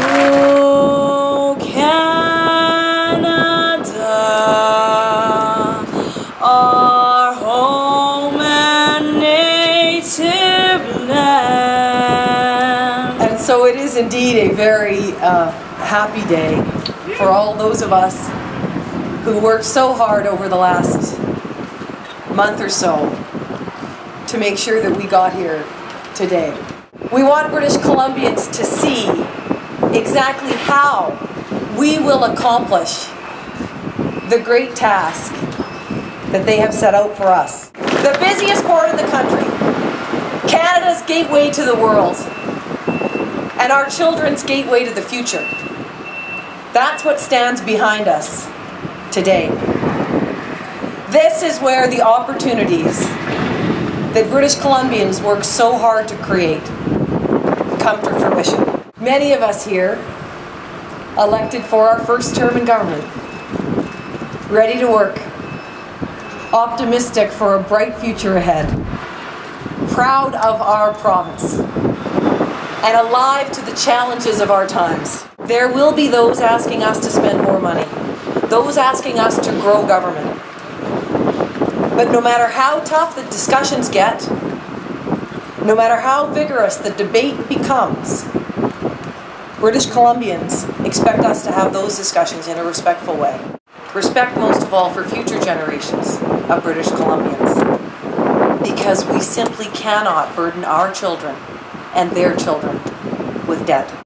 Oh, Canada, our home and native land. And so it is indeed a very happy day for all those of us who worked so hard over the last month or so to make sure that we got here today. We want British Columbians to see exactly how we will accomplish the great task that they have set out for us. The busiest port in the country, Canada's gateway to the world, and our children's gateway to the future. That's what stands behind us today. This is where the opportunities that British Columbians work so hard to create come to fruition. Many of us here elected for our first term in government, ready to work, optimistic for a bright future ahead, proud of our province, and alive to the challenges of our times. There will be those asking us to spend more money, those asking us to grow government. But no matter how tough the discussions get, no matter how vigorous the debate becomes, British Columbians expect us to have those discussions in a respectful way. Respect most of all for future generations of British Columbians, because we simply cannot burden our children and their children with debt.